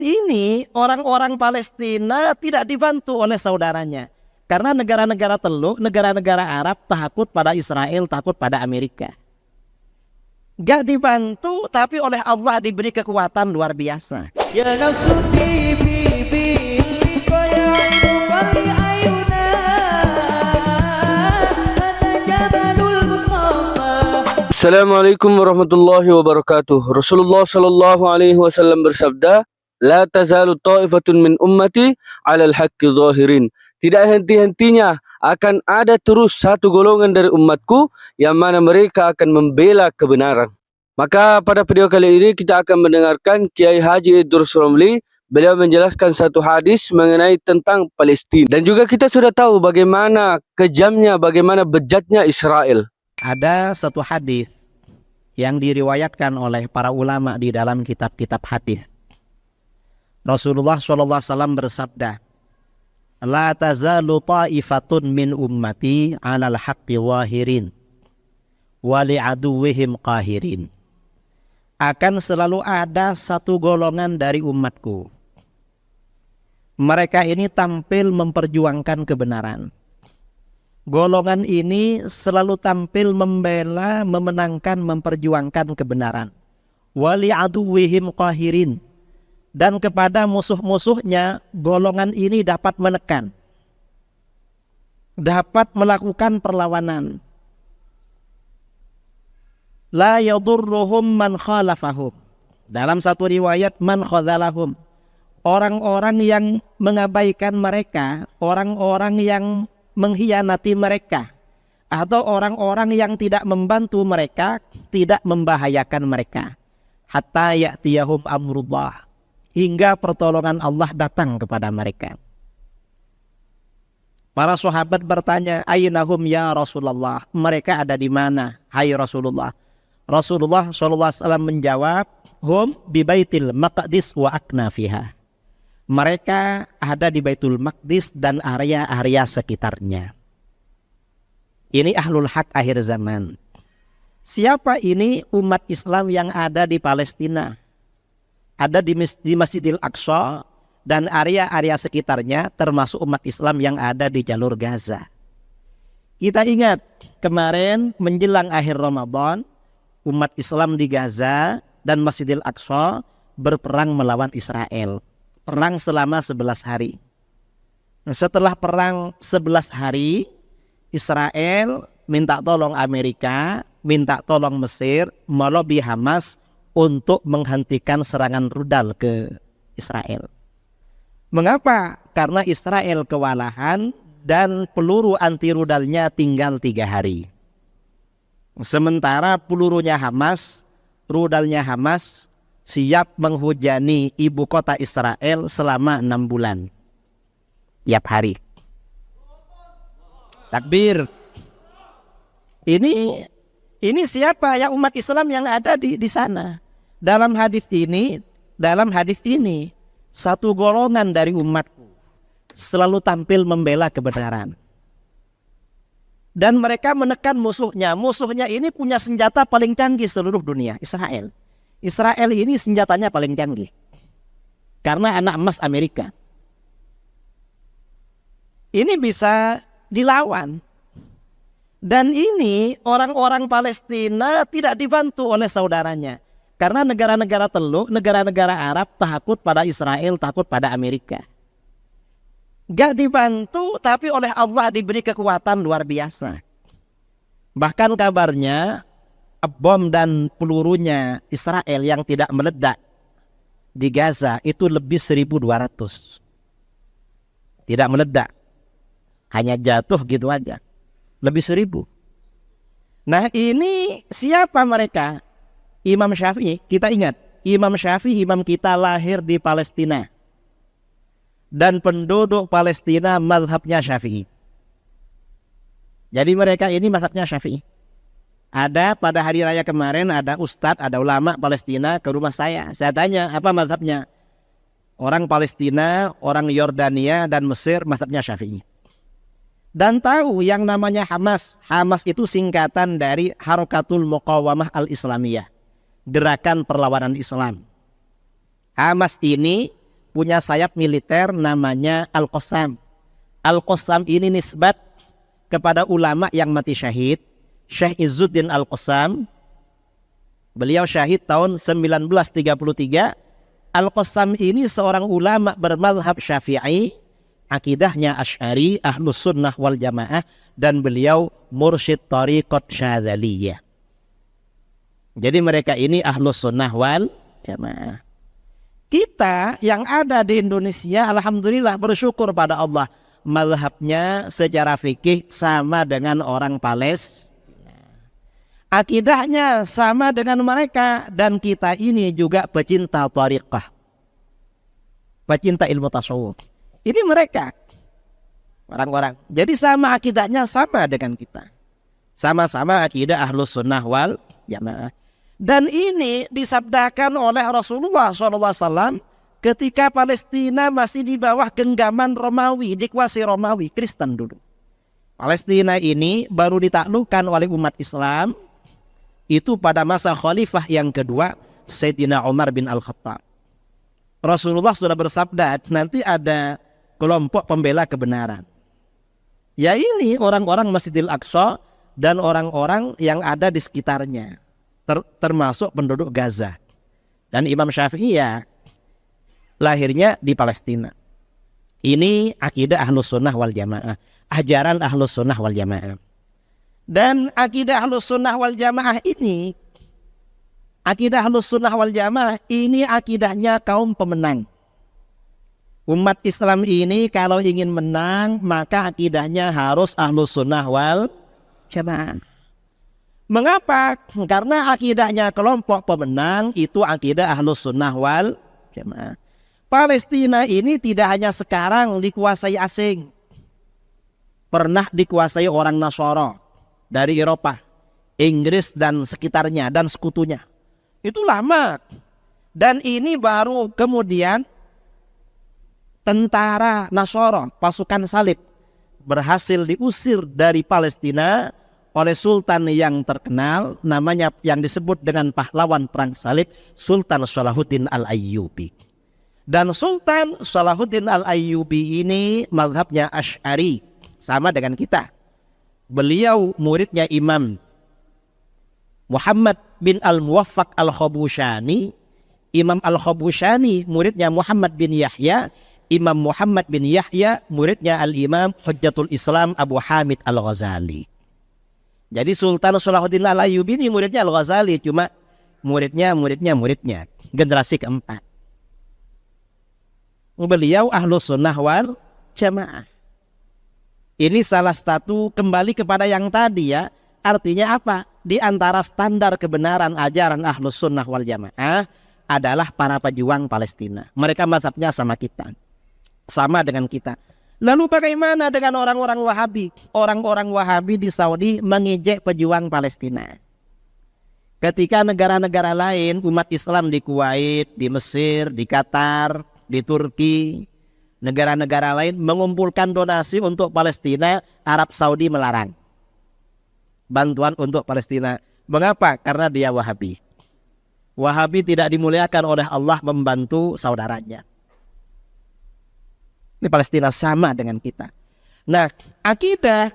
Ini orang-orang Palestina tidak dibantu oleh saudaranya. Karena negara-negara Teluk, negara-negara Arab takut pada Israel, takut pada Amerika. Gak dibantu, tapi oleh Allah diberi kekuatan luar biasa. Ya nafsu tibi bi qayainu wali ayuna ana jabalul mustafa. Assalamualaikum warahmatullahi wabarakatuh. Rasulullah sallallahu alaihi wasallam bersabda, "La tazalu ta'ifatun min ummati 'alal haqqi zahirin." Tidak henti-hentinya akan ada terus satu golongan dari umatku yang mana mereka akan membela kebenaran. Maka pada video kali ini kita akan mendengarkan Kiai Haji Idrus Romli. Beliau menjelaskan satu hadis mengenai tentang Palestina. Dan juga kita sudah tahu bagaimana kejamnya, bagaimana bejatnya Israel. Ada satu hadis yang diriwayatkan oleh para ulama di dalam kitab-kitab hadis. Rasulullah SAW bersabda, "La tazalu ta'ifatun min ummati 'alal haqqi zahirin wa li'aduwwihim qahirin." Akan selalu ada satu golongan dari umatku. Mereka ini tampil memperjuangkan kebenaran. Golongan ini selalu tampil membela, memenangkan, memperjuangkan kebenaran. Wa li'aduwwihim qahirin. Dan kepada musuh-musuhnya, golongan ini dapat menekan, dapat melakukan perlawanan. La yadurruhum man khalafahum. Dalam satu riwayat, man khadzalahum. Orang-orang yang mengabaikan mereka, orang-orang yang mengkhianati mereka, atau orang-orang yang tidak membantu mereka, tidak membahayakan mereka. Hatta ya'tiyahum amrullah. Hingga pertolongan Allah datang kepada mereka. Para sahabat bertanya, "Ainahum ya Rasulullah?" Mereka ada di mana, hai Rasulullah? Rasulullah SAW menjawab, "Hum bi Baitil Maqdis wa aknafiha." Mereka ada di Baitul Maqdis dan area-area sekitarnya. Ini ahlul haq akhir zaman. Siapa ini? Umat Islam yang ada di Palestina. Ada di Masjidil Aqsa dan area-area sekitarnya, termasuk umat Islam yang ada di jalur Gaza. Kita ingat kemarin menjelang akhir Ramadan, umat Islam di Gaza dan Masjidil Aqsa berperang melawan Israel. Perang selama 11 hari. Setelah perang 11 hari, Israel minta tolong Amerika, minta tolong Mesir, melobi Hamas untuk menghentikan serangan rudal ke Israel. Mengapa? Karena Israel kewalahan dan peluru anti rudalnya tinggal 3 hari. Sementara pelurunya Hamas, rudalnya Hamas siap menghujani ibu kota Israel selama 6 bulan. Tiap hari. Takbir. Ini siapa ya umat Islam yang ada di sana? Dalam hadis ini satu golongan dari umatku selalu tampil membela kebenaran. Dan mereka menekan musuhnya. Musuhnya ini punya senjata paling canggih seluruh dunia, Israel. Israel ini senjatanya paling canggih. Karena anak emas Amerika. Ini bisa dilawan. Dan ini orang-orang Palestina tidak dibantu oleh saudaranya. Karena negara-negara Teluk, negara-negara Arab takut pada Israel, takut pada Amerika. Gak dibantu, tapi oleh Allah diberi kekuatan luar biasa. Bahkan kabarnya, bom dan pelurunya Israel yang tidak meledak di Gaza itu lebih 1.200. Tidak meledak. Hanya jatuh gitu aja. Lebih 1.000. Nah ini siapa mereka? Imam Syafi'i. Kita ingat, Imam Syafi'i, imam kita lahir di Palestina. Dan penduduk Palestina mazhabnya Syafi'i. Jadi mereka ini mazhabnya Syafi'i. Ada pada hari raya kemarin, ada ustadz, ada ulama Palestina ke rumah saya. Saya tanya, apa mazhabnya? Orang Palestina, orang Yordania dan Mesir mazhabnya Syafi'i. Dan tahu yang namanya Hamas. Hamas itu singkatan dari Harakatul Muqawamah Al-Islamiyah. Gerakan perlawanan Islam. Hamas ini punya sayap militer namanya Al-Qassam. Al-Qassam ini nisbat kepada ulama yang mati syahid, Syekh Izzuddin Al-Qassam. Beliau syahid tahun 1933. Al-Qassam ini seorang ulama bermadhab Syafi'i, akidahnya Asy'ari, Ahlus Sunnah wal Jamaah, dan beliau mursyid Thariqat Syadzaliyah. Jadi mereka ini Ahlus Sunnah wal Jamaah. Kita yang ada di Indonesia, alhamdulillah bersyukur pada Allah, mazhabnya secara fikih sama dengan orang Palestina. Akidahnya sama dengan mereka, dan kita ini juga pecinta thariqah, pecinta ilmu tasawuf. Ini mereka orang-orang. Jadi sama akidahnya sama dengan kita. Sama-sama akidah Ahlus Sunnah wal Jamaah. Dan ini disabdakan oleh Rasulullah SAW ketika Palestina masih di bawah genggaman Romawi, dikuasai Romawi, Kristen dulu. Palestina ini baru ditaklukkan oleh umat Islam itu pada masa khalifah yang kedua, Sayyidina Umar bin Al-Khattab. Rasulullah sudah bersabda, nanti ada kelompok pembela kebenaran. Ya ini orang-orang Masjidil Aqsa dan orang-orang yang ada di sekitarnya, termasuk penduduk Gaza. Dan Imam Syafi'i ya lahirnya di Palestina. Ini akidah Ahlus Sunnah wal Jamaah, ajaran Ahlus Sunnah wal Jamaah. Dan akidah Ahlus Sunnah wal Jamaah ini, akidah Ahlus Sunnah wal Jamaah ini akidahnya kaum pemenang. Umat Islam ini kalau ingin menang, maka akidahnya harus Ahlus Sunnah wal Jamaah. Mengapa? Karena akidahnya kelompok pemenang itu akidah Ahlus Sunnah wal Jamaah. Palestina ini tidak hanya sekarang dikuasai asing, pernah dikuasai orang Nasara dari Eropa, Inggris dan sekitarnya dan sekutunya. Itu lama. Dan ini baru kemudian tentara Nasara, pasukan salib, berhasil diusir dari Palestina oleh sultan yang terkenal, namanya yang disebut dengan pahlawan perang salib, Sultan Salahuddin Al-Ayyubi. Dan Sultan Salahuddin Al-Ayyubi ini mazhabnya Asy'ari, sama dengan kita. Beliau muridnya Imam Muhammad bin Al-Muwaffaq Al-Khabushani. Imam Al-Khabushani muridnya Muhammad bin Yahya. Imam Muhammad bin Yahya muridnya Al-Imam Hujjatul Islam Abu Hamid Al-Ghazali. Jadi Sultan Salahuddin Al-Ayyubi ini muridnya Al-Ghazali, cuma muridnya generasi keempat. Beliau Ahlus Sunnah wal Jamaah. Ini salah satu kembali kepada yang tadi ya. Artinya apa? Di antara standar kebenaran ajaran Ahlus Sunnah wal Jamaah adalah para pejuang Palestina. Mereka mazhabnya sama kita, sama dengan kita. Lalu bagaimana dengan orang-orang Wahabi? Orang-orang Wahabi di Saudi mengejek pejuang Palestina. Ketika negara-negara lain, umat Islam di Kuwait, di Mesir, di Qatar, di Turki, negara-negara lain mengumpulkan donasi untuk Palestina, Arab Saudi melarang bantuan untuk Palestina. Mengapa? Karena dia Wahabi. Wahabi tidak dimuliakan oleh Allah membantu saudaranya. Ini Palestina sama dengan kita. Nah, akidah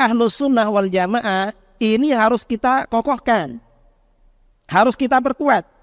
Ahlus Sunnah wal Jamaah ini harus kita kokohkan, harus kita perkuat.